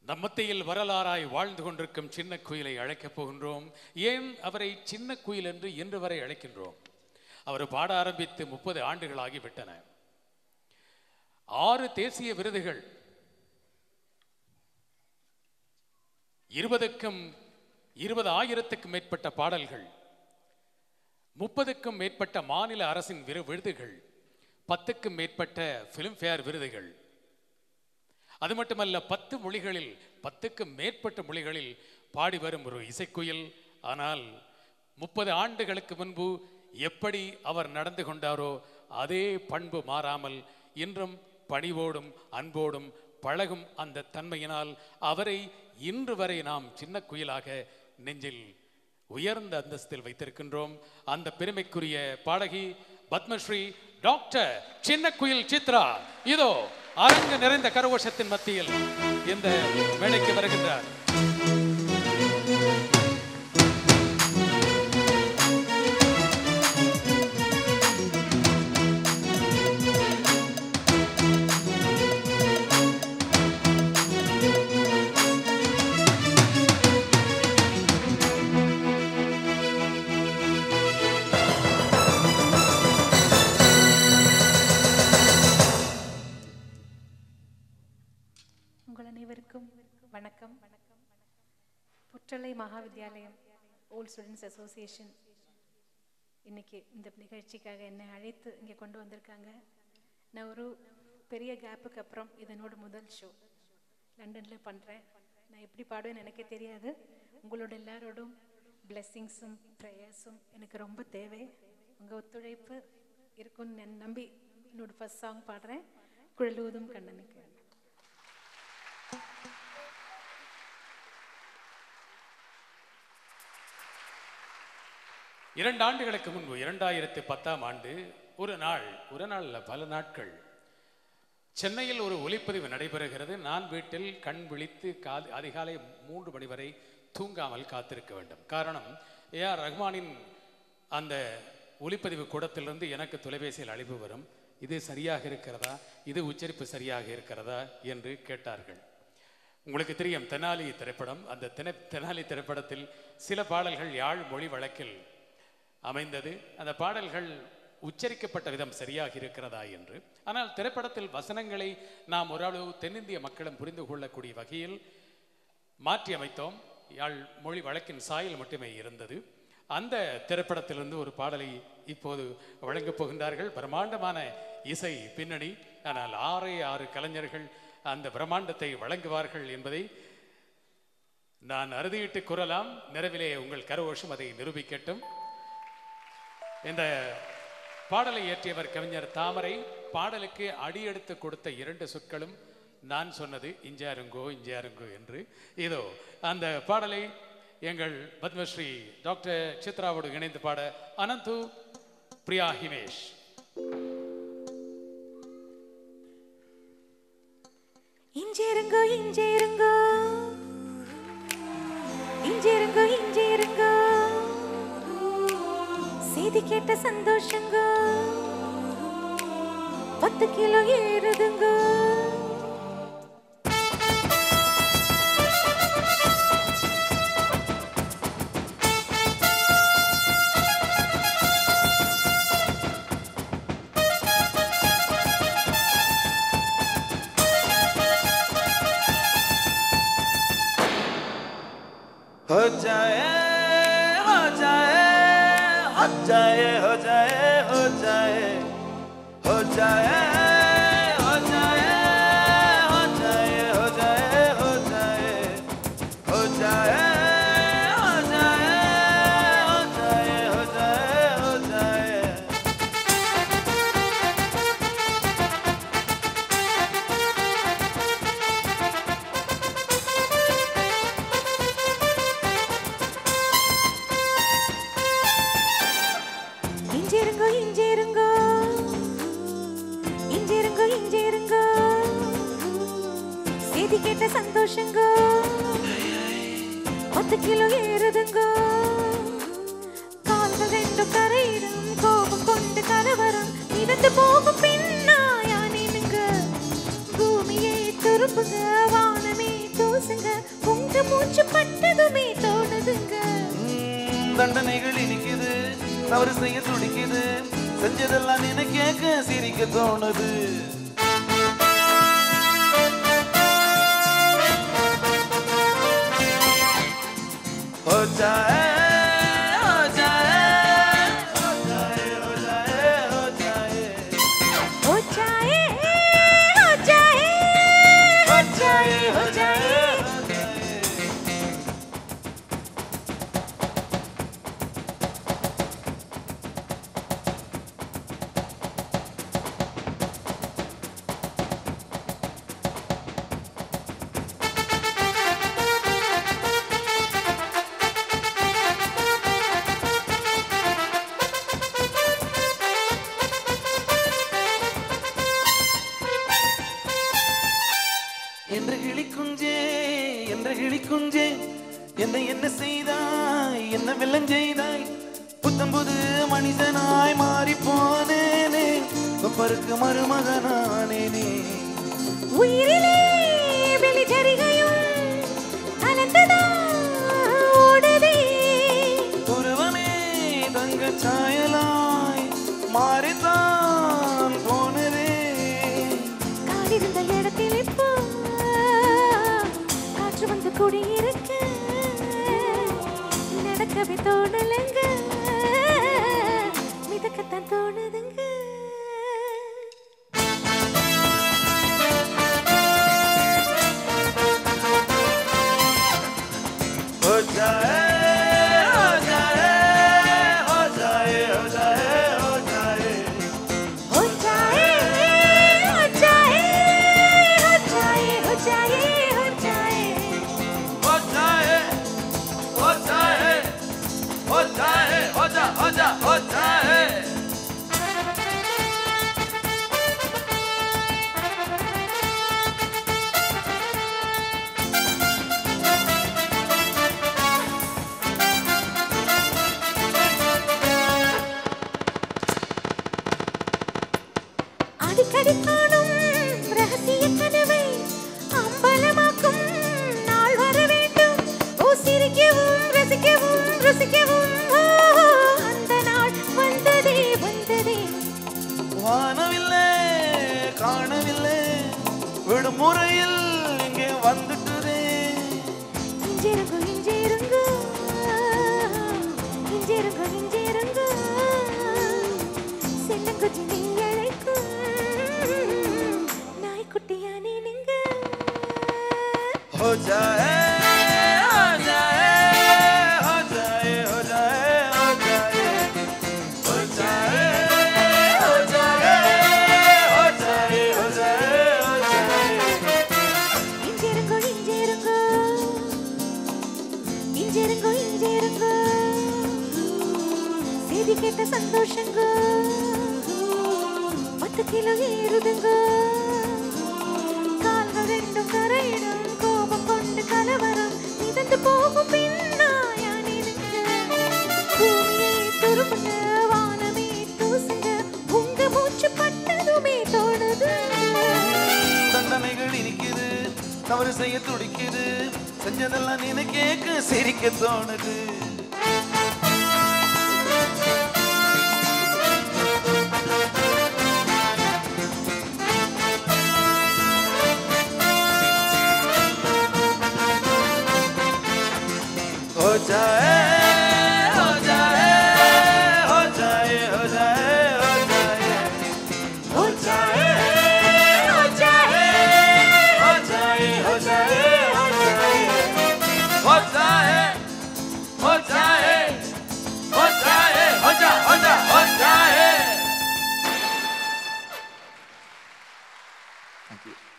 நம் மத்தியில் வரலாறாய் வாழ்ந்து கொண்டிருக்கும் சின்ன குயிலை அழைக்கப் போகின்றோம். ஏன் அவரை சின்ன குயில் என்று இன்று வரை அழைக்கின்றோம்? அவர் பாட ஆரம்பித்து 30 ஆண்டுகளாகிவிட்டன. 6 தேசிய விருதுகள், 20,000க்கும் மேற்பட்ட பாடல்கள், 30க்கும் மேற்பட்ட மாநில அரசின் விருதுகள், 10க்கும் மேற்பட்ட பிலிம்பேர் விருதுகள். அது மட்டுமல்ல, 10 மொழிகளில், 10க்கும் மேற்பட்ட மொழிகளில் பாடி வரும் ஒரு இசைக்குயில். ஆனால் 30 ஆண்டுகளுக்கு முன்பு எப்படி அவர் நடந்து கொண்டாரோ அதே பண்பு மாறாமல் இன்றும் பணிவோடும் அன்போடும் பழகும் அந்த தன்மையினால் அவரை இன்று வரை நாம் சின்ன குயிலாக நெஞ்சில் உயர்ந்த அந்தஸ்தில் வைத்திருக்கின்றோம். அந்த பெருமைக்குரிய பாடகி பத்மஸ்ரீ டாக்டர் சின்ன குயில் சித்ரா இதோ அரங்கு நிறைந்த கரகோஷத்தின் மத்தியில் இந்த மேடைக்கு வருகின்றார். வணக்கம். புற்றலை மகாவித்யாலயம் ஓல்ட் ஸ்டூடெண்ட்ஸ் அசோசியேஷன் இன்னைக்கு இந்த நிகழ்ச்சிக்காக என்னை அழைத்து இங்கே கொண்டு வந்திருக்காங்க. நான் ஒரு பெரிய கேப்புக்கு அப்புறம் இதனோட முதல் ஷோ லண்டனில் பண்ணுறேன். நான் எப்படி பாடுவேன்னு எனக்கே தெரியாது. உங்களோட எல்லாரோடும் பிளெஸ்ஸிங்ஸும் ப்ரேயர்ஸும் எனக்கு ரொம்ப தேவை. உங்கள் ஒத்துழைப்பு இருக்குன்னு நம்பி என்னோட ஃபர்ஸ்ட் சாங் பாடுறேன். குழலூதும் கண்ணனுக்கு. 2 ஆண்டுகளுக்கு முன்பு 2010ஆம் ஆண்டு ஒரு நாள் பல நாட்கள் சென்னையில் ஒரு ஒலிப்பதிவு நடைபெறுகிறது. நான் வீட்டில் கண் விழித்து அதிகாலை 3 மணி வரை தூங்காமல் காத்திருக்க வேண்டும். காரணம், ஏஆர் ரஹ்மானின் அந்த ஒலிப்பதிவு கூடத்திலிருந்து எனக்கு தொலைபேசியில் அழைப்பு வரும். இது சரியாக இருக்கிறதா, இது உச்சரிப்பு சரியாக இருக்கிறதா என்று கேட்டார்கள். உங்களுக்கு தெரியும், தெனாலி திரைப்படம். அந்த தெனாலி திரைப்படத்தில் சில பாடல்கள் யாழ் மொழி வழக்கில் அமைந்தது. அந்த பாடல்கள் உச்சரிக்கப்பட்ட விதம் சரியாக இருக்கிறதா என்று. ஆனால் திரைப்படத்தில் வசனங்களை நாம் ஓரளவு தென்னிந்திய மக்களும் புரிந்து கொள்ளக்கூடிய வகையில் மாற்றி அமைத்தோம். யாழ் மொழி வழக்கின் சாயல் மட்டுமே இருந்தது. அந்த திரைப்படத்திலிருந்து ஒரு பாடலை இப்போது வழங்கப் போகின்றார்கள். பிரம்மாண்டமான இசை பின்னணி. ஆனால் 6 கலைஞர்கள் அந்த பிரம்மாண்டத்தை வழங்குவார்கள் என்பதை நான் அறுதியிட்டு கூறலாம். நிறைவிலே உங்கள் கரகோஷம் அதை நிரூபிக்கட்டும். இந்த பாடலை இயற்றியவர் கவிஞர் தாமரை. பாடலுக்கு அடியெடுத்து கொடுத்த 2 சொற்களும் நான் சொன்னது இஞ்சாருங்கோ இஞ்சாருங்கோ என்று. இதோ அந்த பாடலை எங்கள் பத்மஸ்ரீ டாக்டர் சித்ராவோடு இணைந்து பாட அனந்து, பிரியா ஹிமேஷ். இஞ்சிருங்கோ இஞ்சிருங்கோ இஞ்சிருங்கோ இஞ்சிருங்கோ செய்தி கேட்ட சந்தோஷங்க 10 கிலோ ஏறுதுங்க. हो जाए हो जाए हो जाए हो जाए हो जाए हो जाए हो जाए हो जाए हो जाए हो जाए हो जाए हो जाए हो जाए हो जाए हो जाए இஞ்சிருங்கோ இஞ்சிருங்கோ இஞ்சிருங்கோ இஞ்சிருங்கோ செய்தி கேட்ட சந்தோஷங்க 10 கிலோ ஏறுதுங்க. கால்கள் 2 கரையிடும் கோபம் கொண்டு கலவரம் மிதந்து போகும் பெண்ணாயானேனுங்க. பூமியே திருப்புக வானமே தூசுங்க உங்க மூச்சு பட்டதுமே தோணுதுங்க தண்டனைகள் இனிக்குது தவறு செய்ய துடிக்குது செஞ்சதெல்லாம் நினைக்க சிரிக்க தோணுது हो जाए हो जाए हो जाए हो जाए हो जाए हो जाए हो जाए हो जाए हो जाए குஞ்சே என்னை என்ன செய்தாய் என்ன வெள்ளம் செய்தாய் புத்தம்புது மனிதனாய் மாறி போனேனே கொப்பருக்கு மருமகனானேனே உயிரிலே வெளிச்சரிகையும் அனந்ததா ஓடுதே உருவமே தங்க சாயலாய் மாறித்தான் போனதே காலிருந்த இடத்தில் இப்போ வந்து குடியிருக்க நடக்கவே தோணலங்க மிதக்கத்தான் தோணுதுங்க हो जाए हो जाए हो जाए हो जाए हो जाए हो जाए हो जाए हो जाए हो जाए हो जाए அடிக்கடி காணும் ரகசிய கனவை அம்பலமாக்கும் நாள் வர வேண்டும் ஓ சிரிக்கவும் ரசிக்கவும் ருசிக்கவும் அந்த நாள் வந்ததே வந்ததே வானவில்லை காணவில்லை விடுமுறையில் இங்கே வந்துட்டுதே இஞ்சிருங்கோ இஞ்சிருங்கோ இஞ்சிருங்கோ இஞ்சிருங்கோ செல்லங்குச்சி நீ அழைக்கும் நாய்க்குட்டியானே நீங்க हो जाए हो जाए हो जाए हो जाए हो जाए हो जाए हो जाए हो जाए हो जाए हो जाए இஞ்சிருங்கோ இஞ்சிருங்கோ இஞ்சிருங்கோ இஞ்சிருங்கோ செய்தி கேட்ட சந்தோஷங்கோ 10 கிலோ ஏறுதுங்கோ கால்கள் ரெண்டும் கரையிடும் கோபம் கொண்டு கலவரம் மிதந்து போகும் பின்னாயானிருங்க பூமியே துருப்புங்க வானமே தூசுங்க உங்க மூச்சு பட்டதுமே தோணுது தண்டனைகள் இனிக்குது தவறு செய்ய துடிக்குது செஞ்சதெல்லாம் நினைக்க சிரிக்க தோணுது हो जाए हो जाए हो जाए हो जाए हो जाए हो जाए हो जाए हो जाए हो जाए हो जाए हो जाए हो जाए हो जाए हो जा हो जा हो जाए Thank you.